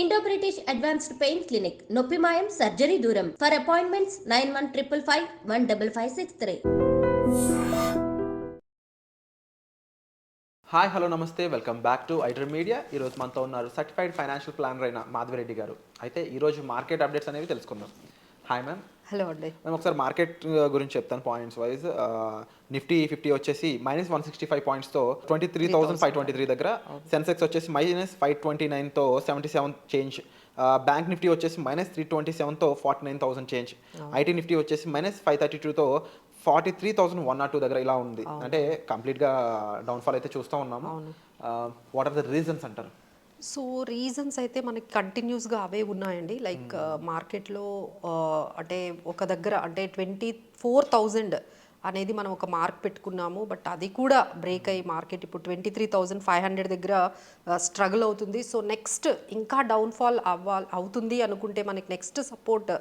Indo British advanced pain clinic నొప్పి మాయం surgery దూరం ఫర్ అపాయింట్మెంట్స్ 9155515563. హాయ్ హలో నమస్తే welcome back to iDream media. ఈరోజు మనతో ఉన్నారు సర్టిఫైడ్ ఫైనాన్షియల్ ప్లానర్ అయిన మాధవిరెడ్డి గారు. అయితే ఈరోజు మార్కెట్ అప్డేట్స్ అనేవి తెలుసుకుందాం. Hi ma'am. హలో అండి. మేము ఒకసారి మార్కెట్ గురించి చెప్తాను పాయింట్స్ వైజ్. నిఫ్టీ 50 వచ్చేసి -165 పాయింట్స్తో 23,523 దగ్గర, సెన్సెక్స్ వచ్చేసి -529తో 77 చేంజ్, బ్యాంక్ నిఫ్టీ వచ్చేసి -327తో 49,000 చేంజ్, ఐటీ నిఫ్టీ వచ్చేసి -532తో 43,102 దగ్గర ఇలా ఉంది. అంటే కంప్లీట్గా డౌన్ఫాల్ అయితే చూస్తూ ఉన్నాము. వాట్ ఆర్ ద రీజన్స్ అంటారు? సో రీజన్స్ అయితే మనకి కంటిన్యూస్గా అవే ఉన్నాయండి. లైక్ మార్కెట్లో అంటే ఒక దగ్గర అంటే 24,000 అనేది మనం ఒక మార్క్ పెట్టుకున్నాము. బట్ అది కూడా బ్రేక్ అయ్యి మార్కెట్ ఇప్పుడు 23,500 దగ్గర స్ట్రగుల్ అవుతుంది. సో నెక్స్ట్ ఇంకా డౌన్ఫాల్ అవుతుంది అనుకుంటే మనకి నెక్స్ట్ సపోర్ట్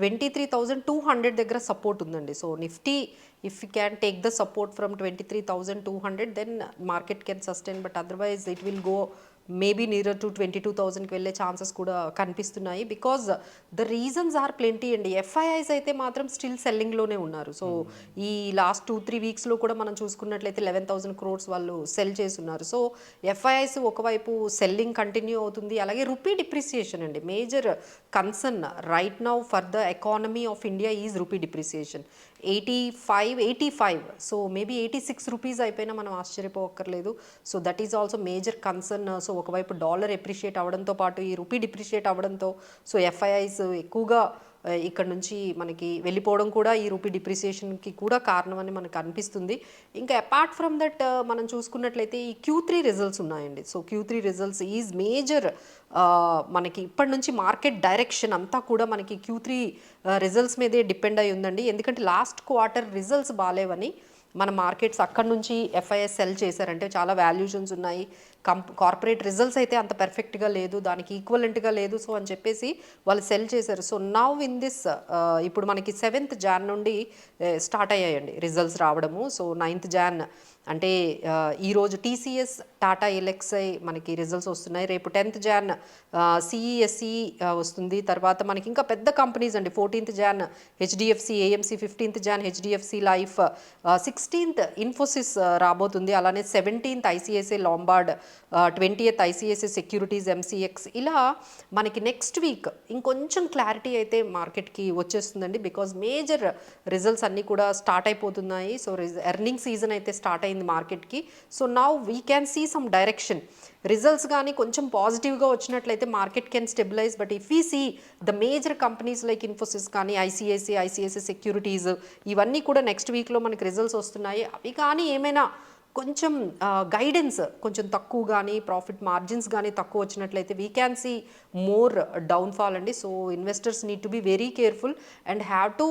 23,200 దగ్గర సపోర్ట్ ఉందండి. So Nifty if you can take the support from 23,200 then market can sustain, but otherwise it will go maybe near to 22,000కి వెళ్ళే ఛాన్సెస్ కూడా కనిపిస్తున్నాయి. Because the reasons are plenty అండి. ఎఫ్ఐఐస్ అయితే మాత్రం still సెల్లింగ్లోనే ఉన్నారు. సో ఈ లాస్ట్ 2-3 వీక్స్లో కూడా మనం చూసుకున్నట్లయితే 11,000 crores వాళ్ళు సెల్ చేస్తున్నారు. సో ఎఫ్ఐఐస్ ఒకవైపు సెల్లింగ్ కంటిన్యూ అవుతుంది. అలాగే రూపీ డిప్రిసియేషన్ అండి major concern right now for the economy of India is rupee depreciation. 85 so maybe 86 rupees అయిపోయినా మనం ఆశ్చర్యపోక్కర్లేదు. So that is also major concern. So ఒకవైపు డాలర్ ఎప్రిషియేట్ అవ్వడంతో పాటు ఈ రూపీ డిప్రిషియేట్ అవ్వడంతో సో ఎఫ్ఐఐస్ ఎక్కువగా ఇక్కడ నుంచి మనకి వెళ్ళిపోవడం కూడా ఈ రూపీ డిప్రిసియేషన్కి కూడా కారణం అని మనకు అనిపిస్తుంది. ఇంకా అపార్ట్ ఫ్రమ్ దట్ మనం చూసుకున్నట్లయితే ఈ Q3 రిజల్ట్స్ ఉన్నాయండి. So Q3 results is major. మనకి ఇప్పటి నుంచి మార్కెట్ డైరెక్షన్ అంతా కూడా మనకి Q3 రిజల్ట్స్ మీదే డిపెండ్ అయి ఉందండి. ఎందుకంటే లాస్ట్ క్వార్టర్ రిజల్ట్స్ బాగాలేవని మన మార్కెట్స్ అక్కడ నుంచి ఎఫ్ఐఎస్ సెల్ చేశారంటే చాలా వాల్యూషన్స్ ఉన్నాయి. కార్పొరేట్ రిజల్ట్స్ అయితే అంత పర్ఫెక్ట్గా లేదు, దానికి ఈక్వలెంట్గా లేదు. సో అని చెప్పేసి వాళ్ళు సెల్ చేశారు. సో నవ్ ఇన్ దిస్ ఇప్పుడు మనకి 7th Jan నుండి స్టార్ట్ అయ్యాయండి రిజల్ట్స్ రావడము. సో 9th Jan అంటే ఈరోజు టీసీఎస్ టాటా ఎల్ఎక్స్ఐ మనకి రిజల్ట్స్ వస్తున్నాయి. రేపు 10th Jan సిఈఎస్ఈ వస్తుంది. తర్వాత మనకి ఇంకా పెద్ద కంపెనీస్ అండి. 14th Jan HDFC AMC, 15th Jan HDFC life, 16th Infosys రాబోతుంది. అలానే 17th ICICI Lombard, 20th ICICI securities MCX. ఇలా మనకి నెక్స్ట్ వీక్ ఇంకొంచెం క్లారిటీ అయితే మార్కెట్కి వచ్చేస్తుందండి. బికాజ్ మేజర్ రిజల్ట్స్ అన్నీ కూడా స్టార్ట్ అయిపోతున్నాయి. సో ఎర్నింగ్ సీజన్ అయితే స్టార్ట్ అయింది మార్కెట్కి. So now we can see some direction. Results కానీ కొంచెం పాజిటివ్గా వచ్చినట్లయితే market can stabilise. But if ఈ see the major companies like Infosys కానీ ఐసిఐసిఐ సెక్యూరిటీస్ ఇవన్నీ కూడా నెక్స్ట్ వీక్లో మనకి రిజల్ట్స్ వస్తున్నాయి. అవి కానీ ఏమైనా కొంచెం గైడెన్స్ కొంచెం తక్కువ కానీ ప్రాఫిట్ మార్జిన్స్ కానీ తక్కువ వచ్చినట్లయితే we can see more downfall అండి. So investors need to be very careful and have to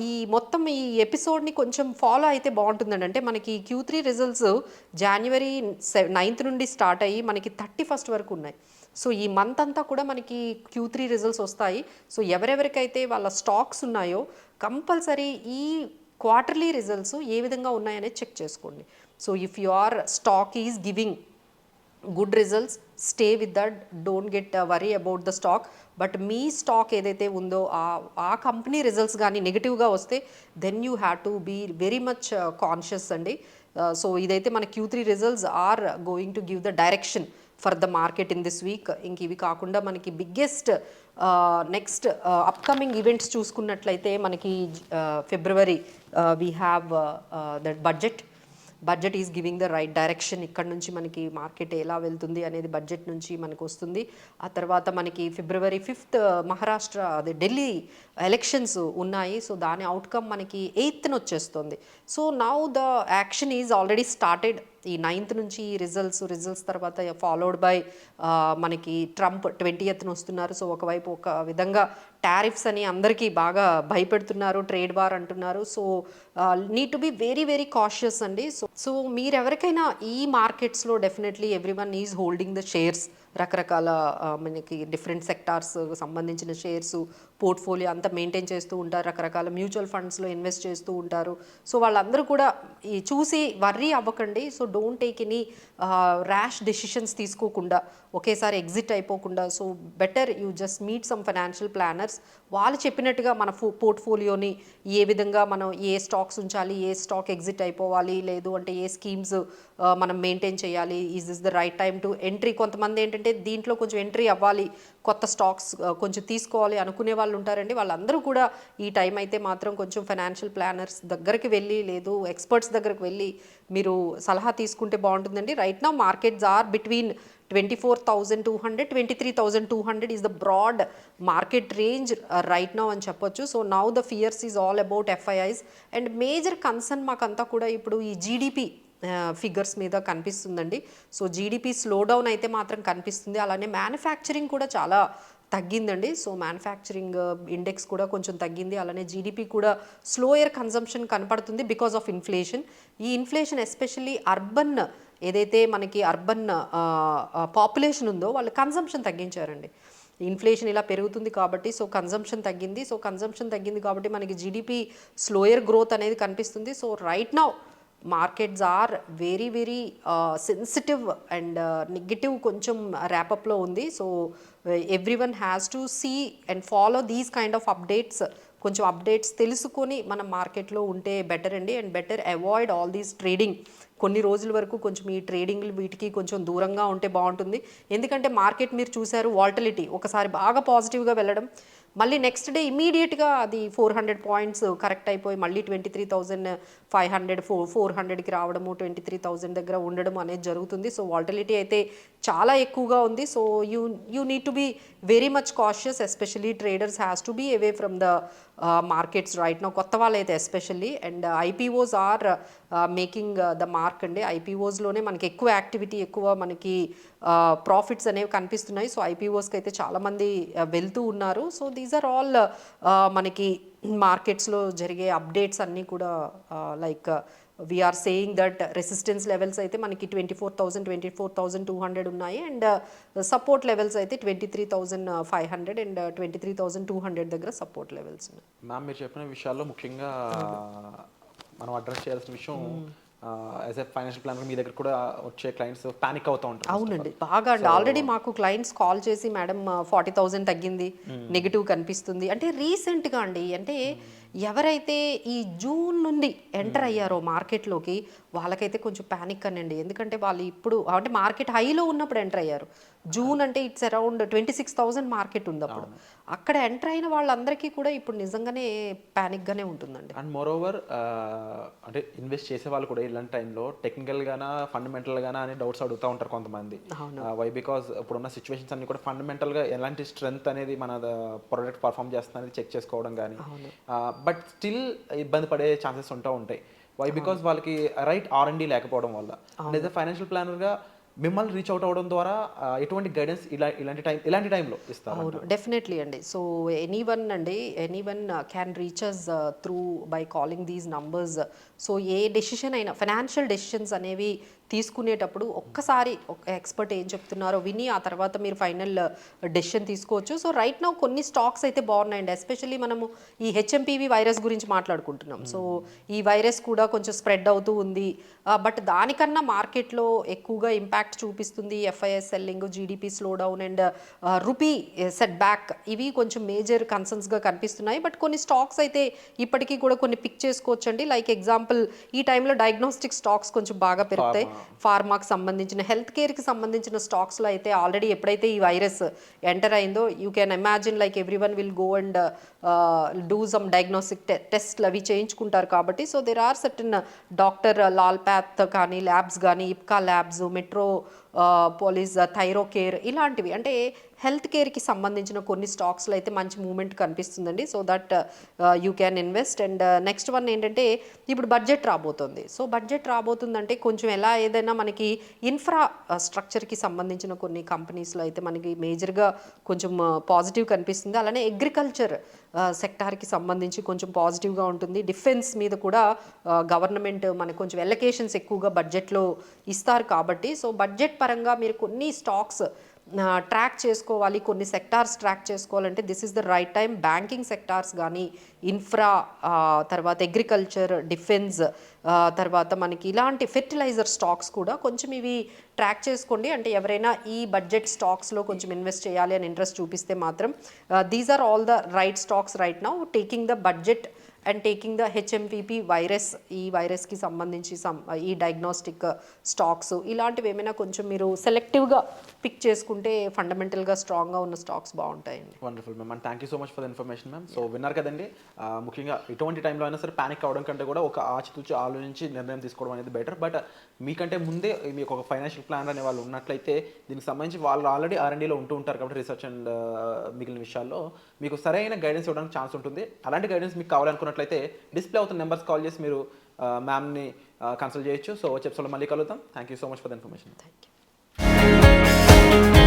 ఈ మొత్తం ఈ ఎపిసోడ్ని కొంచెం ఫాలో అయితే బాగుంటుందండి. అంటే మనకి Q3 రిజల్ట్స్ January 9th నుండి స్టార్ట్ అయ్యి మనకి 31st వరకు ఉన్నాయి. సో ఈ మంత్ అంతా కూడా మనకి Q3 రిజల్ట్స్ వస్తాయి. సో ఎవరెవరికైతే వాళ్ళ స్టాక్స్ ఉన్నాయో కంపల్సరీ ఈ క్వార్టర్లీ రిజల్ట్స్ ఏ విధంగా ఉన్నాయనేది చెక్ చేసుకోండి. So if your stock is giving good results stay with that, don't get worry about the stock. But మీ స్టాక్ ఏదైతే ఉందో ఆ కంపెనీ రిజల్ట్స్ కానీ నెగిటివ్గా వస్తే then you have to be very much conscious అండి. సో ఇదైతే మన Q3 results are going to give the direction for the market in this week. ఇంక ఇవి కాకుండా మనకి బిగ్గెస్ట్ నెక్స్ట్ అప్కమింగ్ ఈవెంట్స్ చూసుకున్నట్లయితే మనకి February we have that budget is giving the right direction. ఇక్కడ నుంచి మనకి మార్కెట్ ఎలా వెళ్తుంది అనేది బడ్జెట్ నుంచి మనకు వస్తుంది. ఆ తర్వాత మనకి February 5th మహారాష్ట్ర అదే ఢిల్లీ ఎలక్షన్స్ ఉన్నాయి. సో దాని అవుట్కమ్ మనకి 8th వచ్చేస్తుంది. So now the action is already started. ఈ 9th నుంచి రిజల్ట్స్ తర్వాత ఫాలోడ్ బై మనకి ట్రంప్ 20th వస్తున్నారు. సో ఒకవైపు ఒక విధంగా టారిఫ్స్ అని అందరికీ బాగా భయపెడుతున్నారు, ట్రేడ్ వార్ అంటున్నారు. So need to be very very cautious అండి. సో మీరు ఎవరికైనా ఈ మార్కెట్స్లో definitely every one is holding the shares. రకరకాల మనకి డిఫరెంట్ సెక్టార్స్ సంబంధించిన షేర్స్ పోర్ట్ఫోలియో అంతా మెయింటైన్ చేస్తూ ఉంటారు. రకరకాల మ్యూచువల్ ఫండ్స్లో ఇన్వెస్ట్ చేస్తూ ఉంటారు. సో వాళ్ళందరూ కూడా ఈ చూసి వర్రీ అవ్వకండి. So don't take any rash decisions తీసుకోకుండా ఒకేసారి ఎగ్జిట్ అయిపోకుండా, so better you just meet some financial planners. వాళ్ళు చెప్పినట్టుగా మన పోర్ట్ఫోలియోని ఏ విధంగా మనం ఏ స్టాక్స్ ఉంచాలి, ఏ స్టాక్ ఎగ్జిట్ అయిపోవాలి, లేదు అంటే ఏ స్కీమ్స్ మనం మెయింటైన్ చేయాలి, is is the right time to entry. కొంతమంది ఏంటంటే దీంట్లో కొంచెం ఎంట్రీ అవ్వాలి, కొత్త స్టాక్స్ కొంచెం తీసుకోవాలి అనుకునే వాళ్ళు ఉంటారండి. వాళ్ళందరూ కూడా ఈ టైం అయితే మాత్రం కొంచెం ఫైనాన్షియల్ ప్లానర్స్ దగ్గరికి వెళ్ళి, లేదు ఎక్స్పర్ట్స్ దగ్గరికి వెళ్ళి మీరు సలహా తీసుకుంటే బాగుంటుందండి. Right now markets are between 24,200 23,200 is the broad market range right now అని చెప్పొచ్చు. So now the fears is all about FIIs and major concern మాకంతా కూడా ఇప్పుడు ఈ జీడిపి ఫిగర్స్ మీద కనిపిస్తుందండి. సో జీడిపి స్లో డౌన్ అయితే మాత్రం కనిపిస్తుంది. అలానే మ్యానుఫ్యాక్చరింగ్ కూడా చాలా తగ్గిందండి. సో మ్యానుఫ్యాక్చరింగ్ ఇండెక్స్ కూడా కొంచెం తగ్గింది. అలానే జీడిపి కూడా స్లోయర్ కన్జంప్షన్ కనపడుతుంది బికాస్ ఆఫ్ ఇన్ఫ్లేషన్. ఈ ఇన్ఫ్లేషన్ ఎస్పెషల్లీ అర్బన్ ఏదైతే మనకి అర్బన్ పాపులేషన్ ఉందో వాళ్ళు కన్జంప్షన్ తగ్గించారండి. ఇన్ఫ్లేషన్ ఇలా పెరుగుతుంది కాబట్టి సో కన్జంప్షన్ తగ్గింది. సో కన్జంప్షన్ తగ్గింది కాబట్టి మనకి జీడిపి స్లోయర్ గ్రోత్ అనేది కనిపిస్తుంది. So right now markets are very very sensitive and negative కొంచెం ర్యాపప్లో ఉంది. So every one has to see and follow these kind of updates. కొంచెం అప్డేట్స్ తెలుసుకొని మనం మార్కెట్లో ఉంటే బెటర్ అండి. And better avoid all these trading. కొన్ని రోజుల వరకు కొంచెం ఈ ట్రేడింగ్లు వీటికి కొంచెం దూరంగా ఉంటే బాగుంటుంది. ఎందుకంటే మార్కెట్ మీరు చూశారు వాల్టిలిటీ ఒకసారి బాగా పాజిటివ్గా వెళ్ళడం, మళ్ళీ నెక్స్ట్ డే ఇమీడియట్గా అది 400 పాయింట్స్ కరెక్ట్ అయిపోయి మళ్ళీ 23,500 400కి రావడము, 23,000 దగ్గర ఉండడం అనేది జరుగుతుంది. సో వాల్టిలిటీ అయితే చాలా ఎక్కువగా ఉంది. So you need to be very much cautious. Especially traders has to be away from the markets right now, కొత్త వాళ్ళైతే especially. And IPOs are making the mark అండి. IPOస్లోనే మనకి ఎక్కువ యాక్టివిటీ, ఎక్కువ మనకి ప్రాఫిట్స్ అనేవి కనిపిస్తున్నాయి. సో IPOస్కి అయితే చాలామంది వెళ్తూ ఉన్నారు. సో దీస్ ఆర్ ఆల్ మనకి మార్కెట్స్లో జరిగే అప్డేట్స్ అన్నీ కూడా like we are saying that resistance levels అయితే మనకి 24,000 24,200 ఉన్నాయి. అండ్ సపోర్ట్ లెవెల్స్ అయితే 23,500 అండ్ 23,200 దగ్గర సపోర్ట్ లెవెల్స్ ఉన్నాయి. మ్యామ్ మీరు చెప్పిన విషయాల్లో ముఖ్యంగా మనం అడ్రస్ చేయాల్సిన విషయం, యాజ్ ఎ ఫైనాన్షియల్ ప్లానర్ మీ దగ్గర కూడా వచ్చే క్లయింట్స్ పానిక్ అవుతూ ఉంటారు. అవునండి, బాగా అండి. ఆల్రెడీ మాకు క్లయింట్స్ కాల్ చేసి మేడం 40,000 తగ్గింది, నెగిటివ్ కనిపిస్తుంది అంటే రీసెంట్గా అండి. అంటే ఎవరైతే ఈ జూన్ నుండి ఎంటర్ అయ్యారో మార్కెట్లోకి వాళ్ళకైతే కొంచెం ప్యానిక్ అనండి. ఎందుకంటే వాళ్ళు ఇప్పుడు అంటే మార్కెట్ హైలో ఉన్నప్పుడు ఎంటర్ అయ్యారు. జూన్ అంటే ఇట్స్ అరౌండ్ 26,000 మార్కెట్ ఉంది అప్పుడు. అక్కడ ఎంటర్ అయిన వాళ్ళందరికీ కూడా ఇప్పుడు నిజంగానే ప్యానిక్గానే ఉంటుందండి. అండ్ మోర్ ఓవర్ అంటే ఇన్వెస్ట్ చేసే వాళ్ళు కూడా ఇలాంటి టైంలో టెక్నికల్గానా ఫండమెంటల్గానా అని డౌట్స్ అడుగుతూ ఉంటారు కొంతమంది. వై బికాజ్ ఇప్పుడున్న సిచ్యువేషన్స్ అన్ని కూడా ఫండమెంటల్గా ఎలాంటి స్ట్రెంగ్త్ అనేది మన ప్రోడక్ట్ పర్ఫామ్ చేస్తుంది చెక్ చేసుకోవడం కానీ, బట్ స్టిల్ ఇబ్బంది పడే ఛాన్సెస్ ఉంటూ ఉంటాయి. వై బికాజ్ వాళ్ళకి రైట్ R&D లేకపోవడం వల్ల. లేదా ఫైనాన్షియల్ ప్లానర్గా మిమ్మల్ని రీచ్ అవుట్ అవ్వడం ద్వారా ఎటువంటి గైడెన్స్ ఇలాంటి టైంలో ఇస్తారు? అవును, డెఫినెట్లీ అండి. So anyone can reach us through by calling these numbers. So ఏ డెసిషన్ అయినా ఫైనాన్షియల్ డెసిషన్స్ అనేవి తీసుకునేటప్పుడు ఒక్కసారి ఒక ఎక్స్పర్ట్ ఏం చెప్తున్నారో విని ఆ తర్వాత మీరు ఫైనల్ డెసిషన్ తీసుకోవచ్చు. సో రైట్ నౌ కొన్ని స్టాక్స్ అయితే బాగున్నాయండి. ఎస్పెషల్లీ మనము ఈ HMPV వైరస్ గురించి మాట్లాడుకుంటున్నాం. సో ఈ వైరస్ కూడా కొంచెం స్ప్రెడ్ అవుతూ ఉంది. బట్ దానికన్నా మార్కెట్లో ఎక్కువగా ఇంపాక్ట్ చూపిస్తుంది FIS selling, GDP slow down and rupee set back. ఇవి కొంచెం మేజర్ కన్సర్న్స్గా కనిపిస్తున్నాయి. బట్ కొన్ని స్టాక్స్ అయితే ఇప్పటికీ కూడా కొన్ని పిక్ చేసుకోవచ్చు అండి. లైక్ ఎగ్జాంపుల్ ఈ టైంలో డయాగ్నోస్టిక్ స్టాక్స్ కొంచెం బాగా పెరుగుతాయి. ఫార్మాకి సంబంధించిన, హెల్త్ కేర్కి సంబంధించిన స్టాక్స్లో అయితే ఆల్రెడీ ఎప్పుడైతే ఈ వైరస్ ఎంటర్ అయిందో you can imagine like every one will go and do some diagnostic టెస్ట్లు అవి చేయించుకుంటారు కాబట్టి. So there are certain doctor Lal path కానీ ల్యాబ్స్ కానీ, Ipca labs, Metropolis, Thyrocare ఇలాంటివి అంటే హెల్త్ కేర్కి సంబంధించిన కొన్ని స్టాక్స్లో అయితే మంచి మూమెంట్ కనిపిస్తుందండి. So that you can invest. And next one ఏంటంటే ఇప్పుడు బడ్జెట్ రాబోతుంది. సో బడ్జెట్ రాబోతుందంటే కొంచెం ఎలా ఏదైనా మనకి ఇన్ఫ్రాస్ట్రక్చర్కి సంబంధించిన కొన్ని కంపెనీస్లో అయితే మనకి మేజర్గా కొంచెం పాజిటివ్ కనిపిస్తుంది. అలానే అగ్రికల్చర్ సెక్టార్కి సంబంధించి కొంచెం పాజిటివ్గా ఉంటుంది. డిఫెన్స్ మీద కూడా గవర్నమెంట్ మనకు కొంచెం ఎలకేషన్స్ ఎక్కువగా బడ్జెట్లో ఇస్తారు కాబట్టి సో బడ్జెట్ పరంగా మీరు కొన్ని స్టాక్స్ ట్రాక్ చేసుకోవాలి, కొన్ని సెక్టార్స్ ట్రాక్ చేసుకోవాలంటే this is the right time. Banking sectors కానీ, ఇన్ఫ్రా, తర్వాత అగ్రికల్చర్, డిఫెన్స్, తర్వాత మనకి ఇలాంటి ఫెర్టిలైజర్ స్టాక్స్ కూడా కొంచెం ఇవి ట్రాక్ చేసుకోండి. అంటే ఎవరైనా ఈ బడ్జెట్ స్టాక్స్లో కొంచెం ఇన్వెస్ట్ చేయాలి అని ఇంట్రెస్ట్ చూపిస్తే మాత్రం these are all the right stocks right now, taking the budget and taking the HMPV virus, ఈ వైరస్కి సంబంధించి ఈ డయాగ్నోస్టిక్ స్టాక్స్ ఇలాంటివి ఏమైనా కొంచెం మీరు సెలెక్టివ్గా పిక్ చేసుకుంటే ఫండమెంటల్గా స్ట్రాంగ్గా ఉన్న స్టాక్స్ బాగుంటాయండి. Wonderful ma'am, and thank you so much for the information ma'am. So విన్నారు కదండి, ముఖ్యంగా ఎటువంటి టైంలో అయినా సరే ప్యానిక్ అవ్వడం కంటే కూడా ఒక ఆచితూచి ఆలోచించి నిర్ణయం తీసుకోవడం అనేది బెటర్. బట్ మీకంటే ముందే మీకు ఒక ఫైనాన్షియల్ ప్లాన్ అనే వాళ్ళు ఉన్నట్లయితే దీనికి సంబంధించి వాళ్ళు ఆల్రెడీ R&Dలో ఉంటూ ఉంటారు కాబట్టి రీసెర్చ్ అండ్ మిగిలిన విషయాల్లో మీకు సరైన గైడెన్స్ ఇవ్వడానికి ఛాన్స్ ఉంటుంది. అలాంటి గైడెన్స్ మీకు కావాలనుకున్నట్లయితే డిస్ప్లే అవుతున్న నెంబర్స్ కాల్ చేసి మీరు మ్యామ్ని కన్సల్ట్ చేయొచ్చు. సో వచ్చే ఎపిసోడ్లో మళ్ళీ కలుద్దాం. Thank you so much for the information. Thank you.